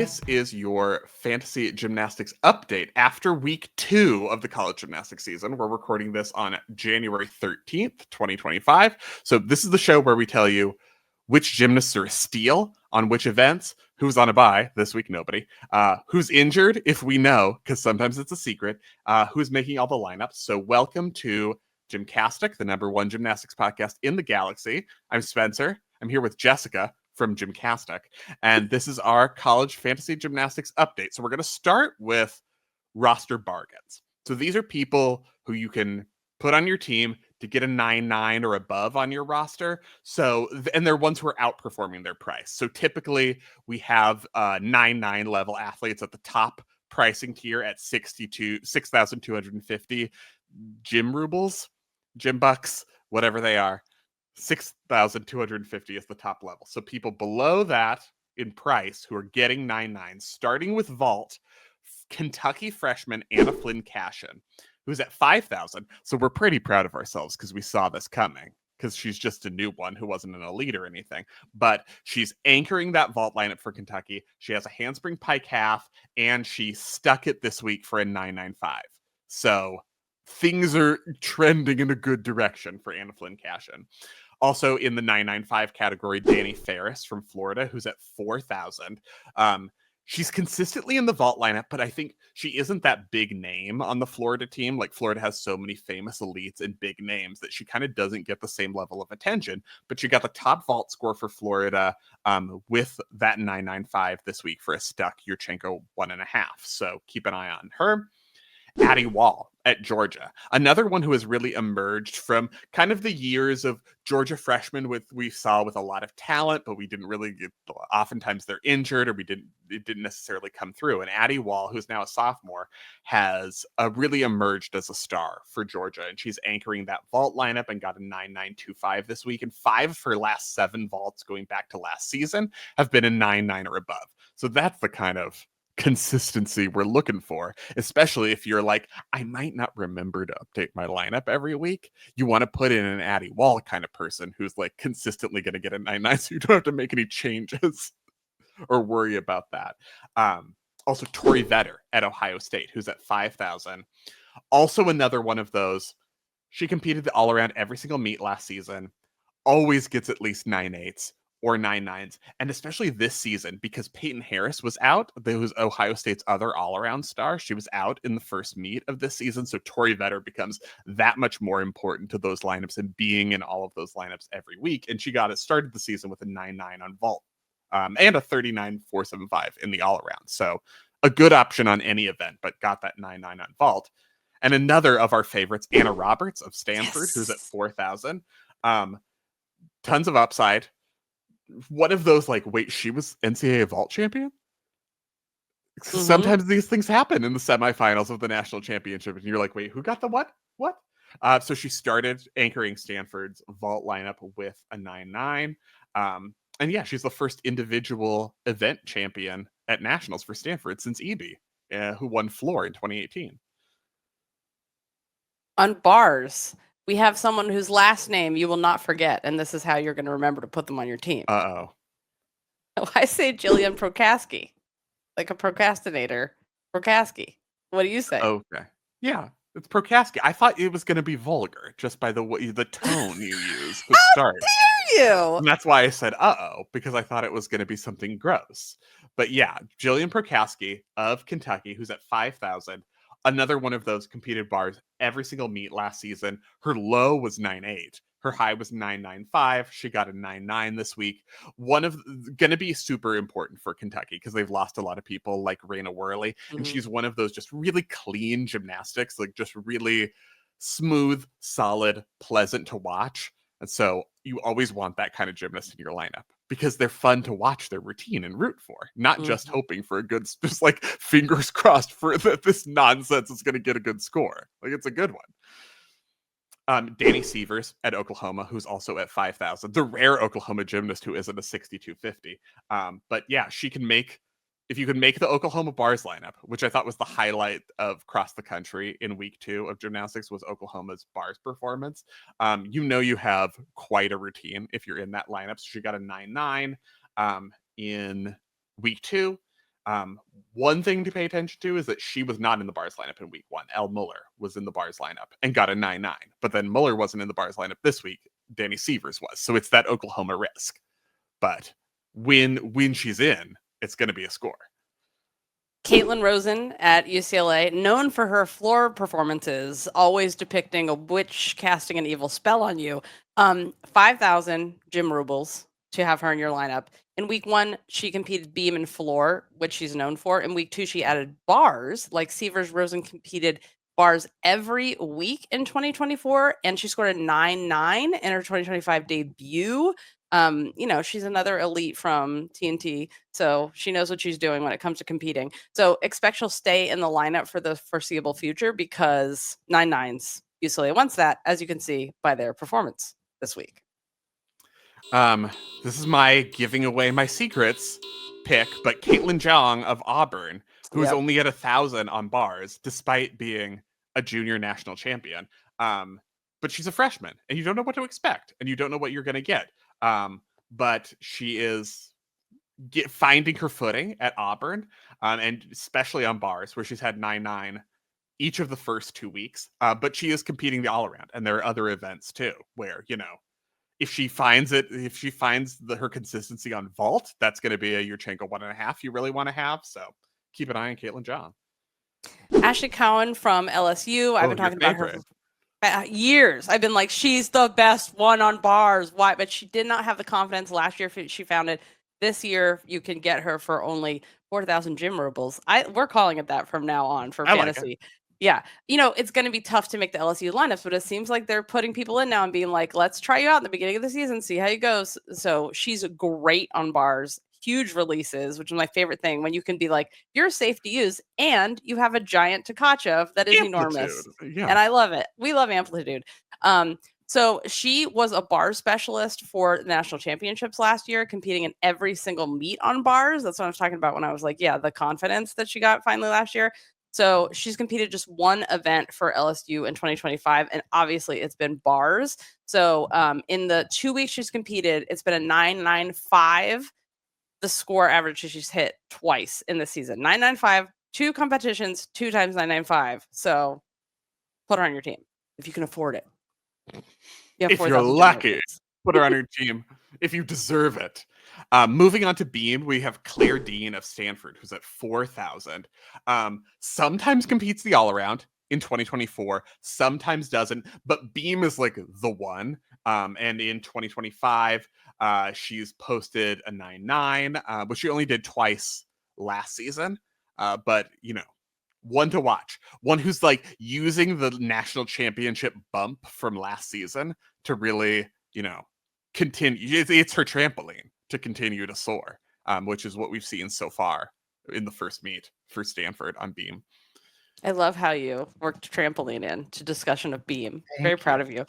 This is your fantasy gymnastics update after week 2 of the college gymnastics season. We're recording this on January 13th, 2025. So this is the show where we tell you which gymnasts are a steal on which events, who's on a bye, this week nobody, who's injured if we know, because sometimes it's a secret, who's making all the lineups. So welcome to GymCastic, the #1 gymnastics podcast in the galaxy. I'm Spencer. I'm here with Jessica from GymCastic, and this is our college fantasy gymnastics update. So we're going to start with roster bargains. So these are people who you can put on your team to get a 9-9 or above on your roster. So, and they're ones who are outperforming their price. So typically we have 9-9 level athletes at the top pricing tier at 6,250 gym rubles, gym bucks, whatever they are. 6,250 is the top level. So people below that in price who are getting 9-9, starting with vault, Kentucky freshman Anna Flynn Cashin, who's at 5,000. So we're pretty proud of ourselves because we saw this coming, because she's just a new one who wasn't an elite or anything. But she's anchoring that vault lineup for Kentucky. She has a handspring pike half, and she stuck it this week for a 995. So things are trending in a good direction for Anna Flynn Cashin. Also in the 995 category, Danny Ferris from Florida, who's at 4,000. She's consistently in the vault lineup, but I think she isn't that big name on the Florida team. Like, Florida has so many famous elites and big names that she kind of doesn't get the same level of attention. But she got the top vault score for Florida with that 995 this week for a stuck Yurchenko 1.5. So keep an eye on her. Addie Wall at Georgia, another one who has really emerged from kind of the years of Georgia freshmen we saw with a lot of talent, but we didn't really get, oftentimes they're injured or it didn't necessarily come through. And Addie Wall, who's now a sophomore, has really emerged as a star for Georgia, and she's anchoring that vault lineup and got a 9.925 this week. And 5 of her last 7 vaults going back to last season have been a 9.9 or above. So that's the kind of consistency we're looking for, especially if you're like, I might not remember to update my lineup every week. You want to put in an Addie Wall kind of person who's like consistently going to get a 9.9, so you don't have to make any changes or worry about that. Also, Tori Vetter at Ohio State, who's at 5,000. Also another one of those. She competed all around every single meet last season, always gets at least 9.8s or 9.9s, and especially this season because Peyton Harris was out. There was Ohio State's other all-around star. She was out in the first meet of this season, so Tori Vetter becomes that much more important to those lineups and being in all of those lineups every week. And she started the season with a 9.9 on vault and a 39.475 in the all-around. So a good option on any event, but got that 9.9 on vault. And another of our favorites, Anna Roberts of Stanford, who's at 4,000. Tons of upside. One of those, like, wait, she was NCAA vault champion? Mm-hmm. Sometimes these things happen in the semifinals of the national championship, and you're like, wait, who got the what? So she started anchoring Stanford's vault lineup with a 9.9. And yeah, she's the first individual event champion at nationals for Stanford since Eby, who won floor in 2018. On bars, we have someone whose last name you will not forget, and this is how you're going to remember to put them on your team. Uh-oh. I say Jillian Prokaski, like a procrastinator. Prokaski. What do you say? Okay. Yeah, it's Prokaski. I thought it was going to be vulgar just by the tone you use to start. How dare you? And that's why I said uh-oh, because I thought it was going to be something gross. But yeah, Jillian Prokaski of Kentucky, who's at 5,000. Another one of those competed bars every single meet last season. Her low was 9.8. Her high was 9.95. She got a 9.9 this week. Going to be super important for Kentucky because they've lost a lot of people like Raina Worley. And she's one of those just really clean gymnastics, like just really smooth, solid, pleasant to watch. And so you always want that kind of gymnast in your lineup because they're fun to watch their routine and root for, not just hoping for a good, just like fingers crossed for that this nonsense is going to get a good score. Like, it's a good one. Danny Severs at Oklahoma, who's also at 5,000, the rare Oklahoma gymnast who isn't a 6,250. But yeah, she can make, if you can make the Oklahoma bars lineup, which I thought was the highlight of cross the country in week 2 of gymnastics was Oklahoma's bars performance. You have quite a routine if you're in that lineup. So she got a 9.9 in week 2. One thing to pay attention to is that she was not in the bars lineup in week 1. Elle Muller was in the bars lineup and got a 9-9. But then Muller wasn't in the bars lineup this week. Danny Severs was. So it's that Oklahoma risk. But when she's in, it's going to be a score. Caitlin Rosen at UCLA, known for her floor performances, always depicting a witch casting an evil spell on you. 5,000 gym rubles to have her in your lineup. In week 1, she competed beam and floor, which she's known for. In week 2, she added bars. Like Severs, Rosen competed bars every week in 2024, and she scored a 9-9 in her 2025 debut. She's another elite from TNT, so she knows what she's doing when it comes to competing. So expect she'll stay in the lineup for the foreseeable future because 9-9s UCLA wants that, as you can see by their performance this week. This is my giving away my secrets pick, but Caitlin Jong of Auburn, who is only at 1,000 on bars, despite being a junior national champion. But she's a freshman, and you don't know what to expect, and you don't know what you're going to get. But she is finding her footing at Auburn, and especially on bars, where she's had 9-9 each of the first 2 weeks. But she is competing the all-around, and there are other events, too, where, if she finds her consistency on vault, that's going to be a Yurchenko 1.5 you really want to have. So keep an eye on Caitlin Jong. Ashley Cowan from LSU. I've been talking about her for years. I've been like, she's the best one on bars. Why? But she did not have the confidence last year. She found it. This year, you can get her for only 4,000 gym rubles. We're calling it that from now on for fantasy. Like, yeah. It's going to be tough to make the LSU lineups, but it seems like they're putting people in now and being like, let's try you out in the beginning of the season, see how you go. So she's great on bars, huge releases, which is my favorite thing when you can be like, you're safe to use and you have a giant Tkachev that is enormous. Yeah. And I love it. We love amplitude. So she was a bar specialist for the national championships last year, competing in every single meet on bars. That's what I was talking about when I was like, yeah, the confidence that she got finally last year. So she's competed just one event for LSU in 2025, and obviously it's been bars. So in the 2 weeks she's competed, it's been a 9.95. The score average she's hit twice in the season. 9.95, 2 competitions, 2 times 9.95. So put her on your team if you can afford it. If you're lucky, put her on your team if you deserve it. Moving on to beam, we have Claire Dean of Stanford, who's at 4,000. Sometimes competes the all-around in 2024, sometimes doesn't, but beam is like the one. And in 2025, she's posted a 9.9, which she only did twice last season. But, one to watch. One who's like using the national championship bump from last season to really, continue. It's her trampoline to continue to soar, which is what we've seen so far in the first meet for Stanford on beam. I love how you worked trampoline into discussion of beam. Very proud of you.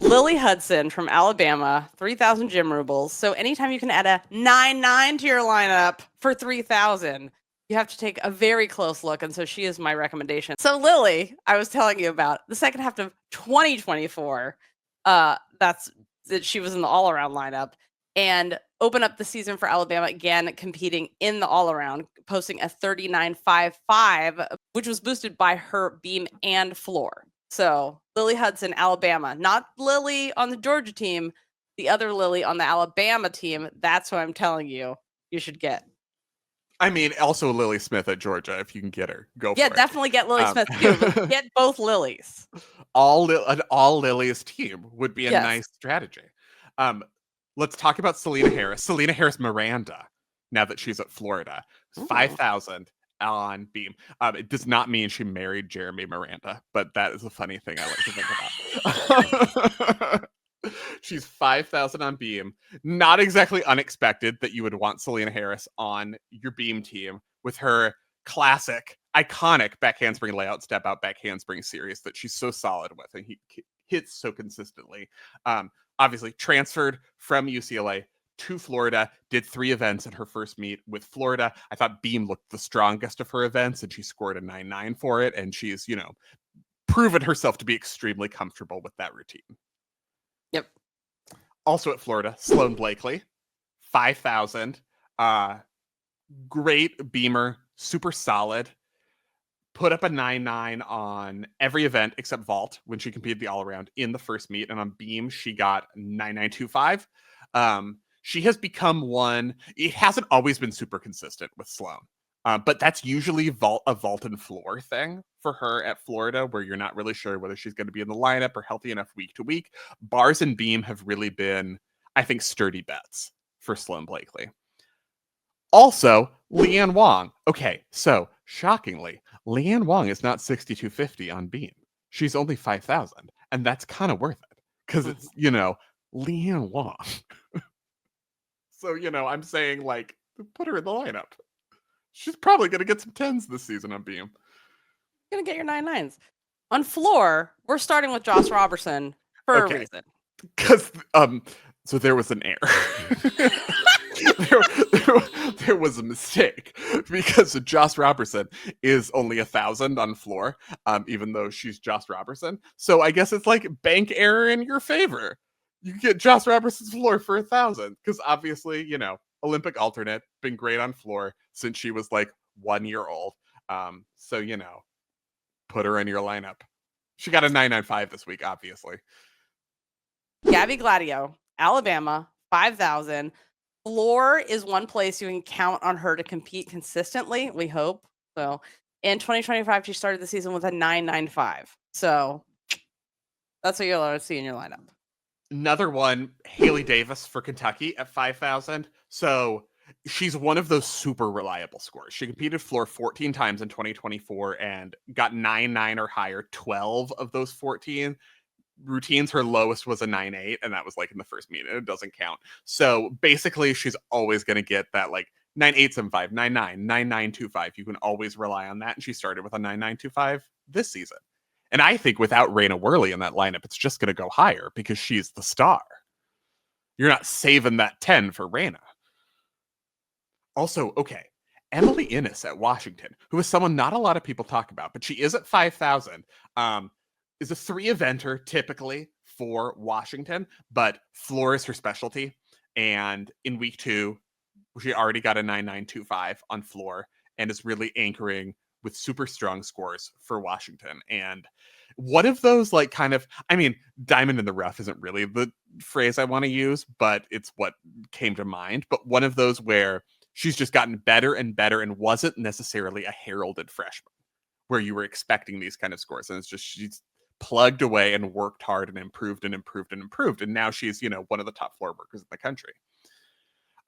Lily Hudson from Alabama, 3,000 gym rubles. So anytime you can add a 9.9 to your lineup for 3,000, you have to take a very close look. And so she is my recommendation. So Lily, I was telling you about the second half of 2024. That's that she was in the all-around lineup and opened up the season for Alabama again, competing in the all-around, posting a 39.55, which was boosted by her beam and floor. So Lily Hudson, Alabama, not Lily on the Georgia team, the other Lily on the Alabama team. That's what I'm telling you should get. I mean, also Lily Smith at Georgia, if you can get her, go for it. Yeah, definitely get Lily Smith too, but get both Lilies. An all Lilies team would be a nice strategy. Let's talk about Selena Harris-Miranda, now that she's at Florida. 5,000 on beam. It does not mean she married Jeremy Miranda, but that is a funny thing I like to think about. She's 5,000 on beam. Not exactly unexpected that you would want Selena Harris on your beam team with her classic, iconic back handspring layout, step out back handspring series that she's so solid with and he hits so consistently. Obviously transferred from UCLA to Florida, did 3 events in her first meet with Florida. I thought beam looked the strongest of her events and she scored a 9.9 for it. And she's, proven herself to be extremely comfortable with that routine. Yep. Also at Florida, Sloane Blakely, 5,000. great beamer, super solid. Put up a 9.9 on every event except vault when she competed the all around in the first meet, and on beam she got 9.925. She has become one. It hasn't always been super consistent with Sloan, but that's usually a vault and floor thing for her at Florida, where you're not really sure whether she's going to be in the lineup or healthy enough week to week. Bars and beam have really been, I think, sturdy bets for Sloan Blakely. Also, Leanne Wong. Okay, so shockingly, Leanne Wong is not 6,250 on beam. She's only 5,000, and that's kind of worth it because it's, Leanne Wong. So, I'm saying, like, put her in the lineup. She's probably going to get some 10s this season on beam. Going to get your 9.9s. On floor, we're starting with Joss Robertson for a reason. Because, so there was an error. there was a mistake because Joss Robertson is only 1,000 on floor, even though she's Joss Robertson. So I guess it's like bank error in your favor. You get Joss Robertson's floor for 1,000 because obviously, Olympic alternate, been great on floor since she was like 1 year old. So, put her in your lineup. She got a 9.95 this week, obviously. Gabby Gladio, Alabama, 5,000. Floor is one place you can count on her to compete consistently, we hope. So in 2025, she started the season with a 9.95. So that's what you're allowed to see in your lineup. Another one, Haley Davis for Kentucky at 5,000. So she's one of those super reliable scores. She competed floor 14 times in 2024 and got 9.9 or higher 12 of those 14 routines. Her lowest was a 9.8, and that was like in the first meet. It doesn't count. So basically, she's always going to get that like 9.875, 9.9, 9.925. You can always rely on that. And she started with a 9.925 this season. And I think without Raina Worley in that lineup, it's just going to go higher because she's the star. You're not saving that 10 for Raina. Also, okay, Emily Innes at Washington, who is someone not a lot of people talk about, but she is at 5,000. Is a 3-eventer typically for Washington, but floor is her specialty. And in week 2, she already got a 9.925 on floor and is really anchoring with super strong scores for Washington. And one of those, like, kind of, diamond in the rough isn't really the phrase I want to use, but it's what came to mind. But one of those where she's just gotten better and better and wasn't necessarily a heralded freshman where you were expecting these kind of scores. And it's just, she's plugged away and worked hard and improved and improved and improved. And now she's, one of the top floor workers in the country.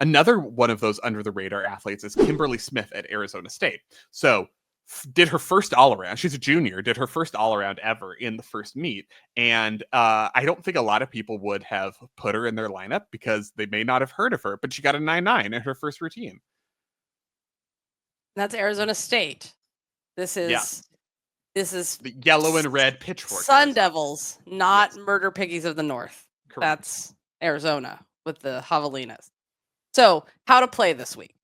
Another one of those under the radar athletes is Kimberly Smith at Arizona State. So did her first all around. She's a junior, did her first all around ever in the first meet. And I don't think a lot of people would have put her in their lineup because they may not have heard of her, but she got a 9.9 in her first routine. That's Arizona State. This is the yellow and red pitchfork. Sun Devils, not Murder Piggies of the North. Correct. That's Arizona with the javelinas. So how to play this week?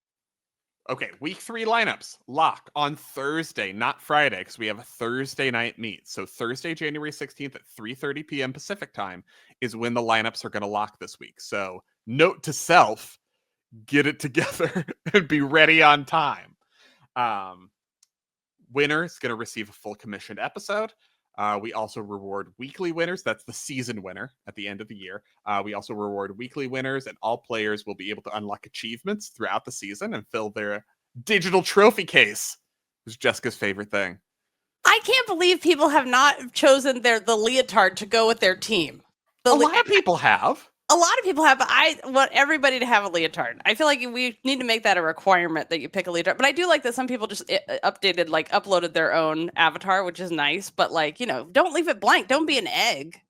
Okay, week 3 lineups lock on Thursday, not Friday, because we have a Thursday night meet. So Thursday, January 16th at 3:30 p.m. Pacific time is when the lineups are going to lock this week. So note to self, get it together and be ready on time. Winner is going to receive a full commissioned episode. We also reward weekly winners. That's the season winner at the end of the year. We also reward weekly winners, and all players will be able to unlock achievements throughout the season and fill their digital trophy case, which is Jessica's favorite thing. I can't believe people have not chosen the leotard to go with their team. A lot of people have. A lot of people have, but I want everybody to have a leotard. I feel like we need to make that a requirement that you pick a leotard. But I do like that some people just uploaded their own avatar, which is nice. But don't leave it blank. Don't be an egg.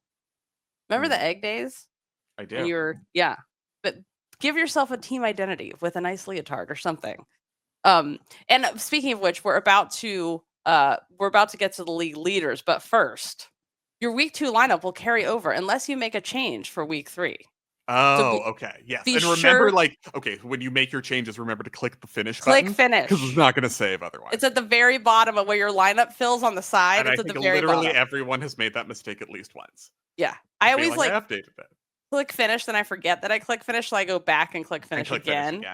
Remember the egg days? I do. But give yourself a team identity with a nice leotard or something. And speaking of which, we're about to get to the league leaders. But first, your week 2 lineup will carry over unless you make a change for week 3. Oh, okay. Yes. And remember, when you make your changes, remember to click the finish button. Click finish. Because it's not going to save otherwise. It's at the very bottom of where your lineup fills on the side. And it's I at the think very literally bottom. Everyone has made that mistake at least once. Yeah. I always I updated that. Click finish, then I forget that I click finish, so I go back and click finish again.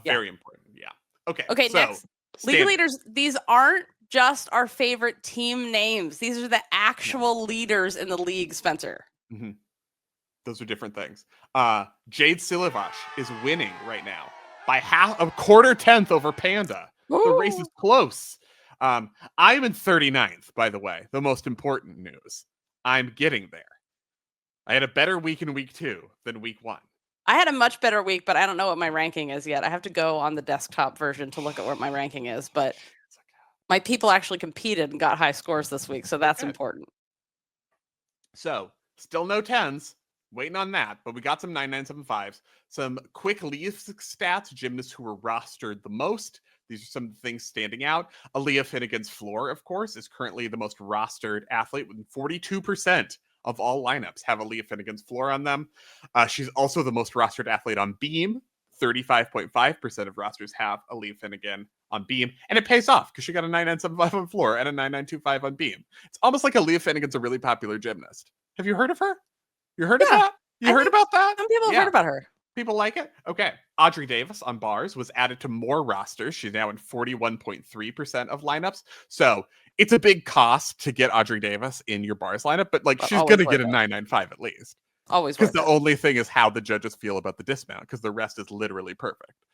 Very important. Yeah. Okay, so next. League leaders, these aren't just our favorite team names. These are the actual leaders in the league, Spencer. Mm-hmm. Those are different things. Jade Silavash is winning right now by a quarter tenth over Panda. Ooh. The race is close. I'm in 39th, by the way. The most important news. I'm getting there. I had a better week in week 2 than week 1. I had a much better week, but I don't know what my ranking is yet. I have to go on the desktop version to look at what my ranking is. But my people actually competed and got high scores this week, so that's important. So, still no 10s. Waiting on that, but we got some 9975s. Some quick leaf stats, gymnasts who were rostered the most. These are some things standing out. Aaliyah Finnegan's floor, of course, is currently the most rostered athlete with 42% of all lineups have Aaliyah Finnegan's floor on them. She's also the most rostered athlete on beam. 35.5% of rosters have Aaliyah Finnegan on beam, and it pays off because she got a 9975 on floor and a 9925 on beam. It's almost like Aaliyah Finnegan's a really popular gymnast. Have you heard of her? You heard of that? You heard about that? Some people have heard about her. People like it? Okay. Audrey Davis on bars was added to more rosters. She's now in 41.3% of lineups. So it's a big cost to get Audrey Davis in your bars lineup, but she's going to get a 995 at least. Always. Because the only thing is how the judges feel about the dismount, because the rest is literally perfect.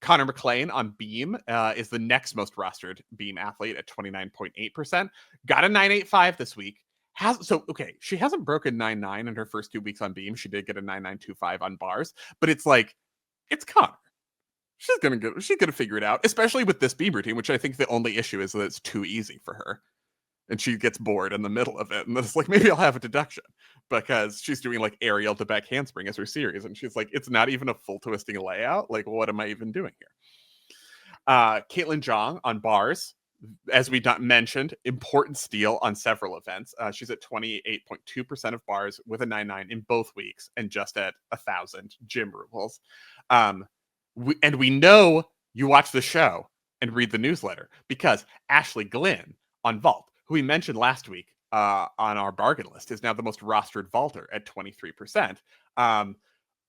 Connor McLean on beam is the next most rostered beam athlete at 29.8%. Got a 985 this week. She hasn't broken 9.9 in her first 2 weeks on beam. She did get a 9.925 on bars, but it's Connor. She's gonna figure it out, especially with this beam routine, which I think the only issue is that it's too easy for her. And she gets bored in the middle of it. And it's maybe I'll have a deduction because she's doing aerial to back handspring as her series. And she's it's not even a full twisting layout. What am I even doing here? Caitlin Zhang on bars. As we mentioned, important steal on several events. She's at 28.2% of bars with a 9.9 in both weeks and just at 1,000 gym rules. We know you watch the show and read the newsletter because Ashley Glynn on vault, who we mentioned last week on our bargain list, is now the most rostered vaulter at 23%.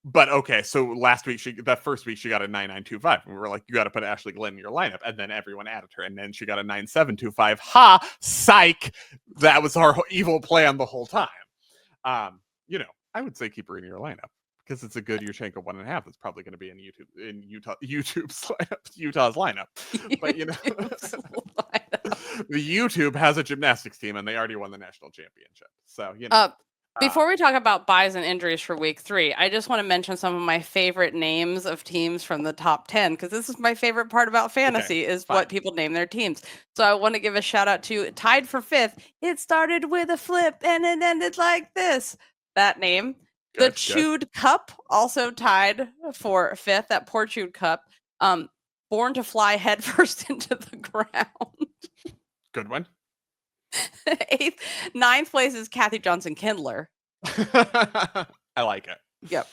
But okay, so last week, that first week, she got a 9.925. And we were you got to put Ashley Glynn in your lineup. And then everyone added her. And then she got a 9.725. Ha! Psych! That was our evil plan the whole time. I would say keep her in your lineup because it's a good Yurchenko 1.5 that's probably going to be in YouTube's lineup. But, the YouTube has a gymnastics team, and they already won the national championship. So, before we talk about buys and injuries for week 3, I just want to mention some of my favorite names of teams from the top 10, because this is my favorite part about fantasy what people name their teams. So I want to give a shout out to tied for 5th. It started with a flip and it ended like this. That name. The Chewed Cup also tied for 5th. That poor Chewed Cup. Born to fly headfirst into the ground. Good one. 9th place is Kathy Johnson Kindler. I like it. Yep.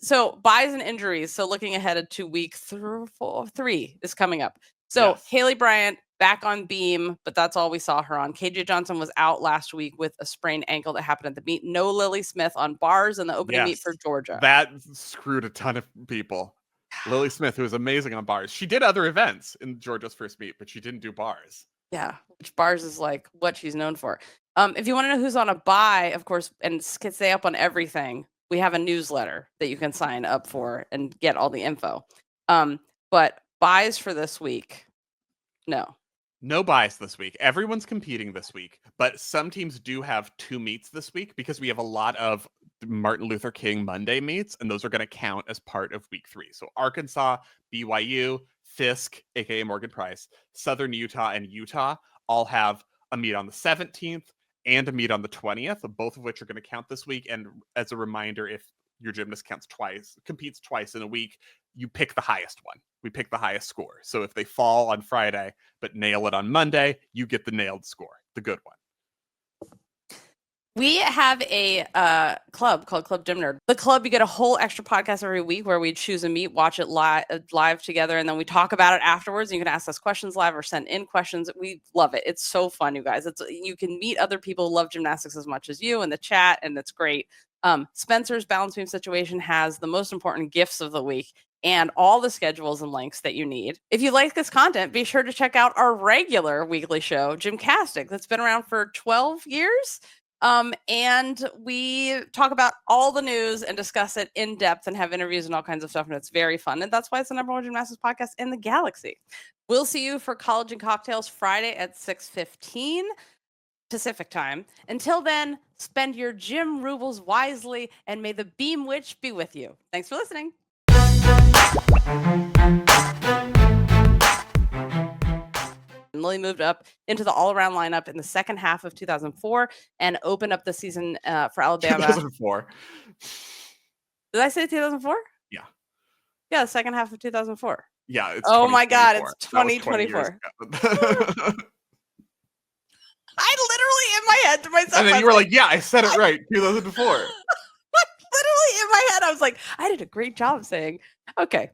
So buys and injuries. So looking ahead to week 3 is coming up. So yes. Haley Bryant back on beam, but that's all we saw her on. KJ Johnson was out last week with a sprained ankle that happened at the meet. No Lily Smith on bars in the opening meet for Georgia. That screwed a ton of people. Lily Smith, who was amazing on bars. She did other events in Georgia's first meet, but she didn't do bars. Yeah, which bars is what she's known for. If you want to know who's on a buy, of course, and can stay up on everything, we have a newsletter that you can sign up for and get all the info. But buys for this week, no buys this week. Everyone's competing this week, but some teams do have 2 meets this week because we have a lot of Martin Luther King Monday meets, and those are going to count as part of week 3. So Arkansas, BYU, Fisk, aka Morgan Price, Southern Utah, and Utah all have a meet on the 17th and a meet on the 20th, both of which are going to count this week. And as a reminder, if your gymnast competes twice in a week, you pick the highest one. We pick the highest score. So if they fall on Friday but nail it on Monday, you get the nailed score, the good one. We have a club called Club Gym Nerd. The club, you get a whole extra podcast every week where we choose a meet, watch it live together, and then we talk about it afterwards. You can ask us questions live or send in questions. We love it. It's so fun, you guys. You can meet other people who love gymnastics as much as you in the chat, and it's great. Spencer's balance beam situation has the most important gifts of the week and all the schedules and links that you need. If you like this content, be sure to check out our regular weekly show, GymCastic, that's been around for 12 years. And we talk about all the news and discuss it in depth and have interviews and all kinds of stuff. And it's very fun. And that's why it's the #1 gymnastics podcast in the galaxy. We'll see you for College and Cocktails Friday at 6:15 Pacific time. Until then, spend your gym rubles wisely and may the beam witch be with you. Thanks for listening. Lily moved up into the all-around lineup in the second half of 2004 and opened up the season for Alabama. 2004. Did I say 2004? Yeah. Yeah, the second half of 2004. Yeah. It's oh my God, it's 2024. I literally in my head to myself. And then you were like, yeah, I said it right. 2004. Literally in my head, I was like, I did a great job saying, okay.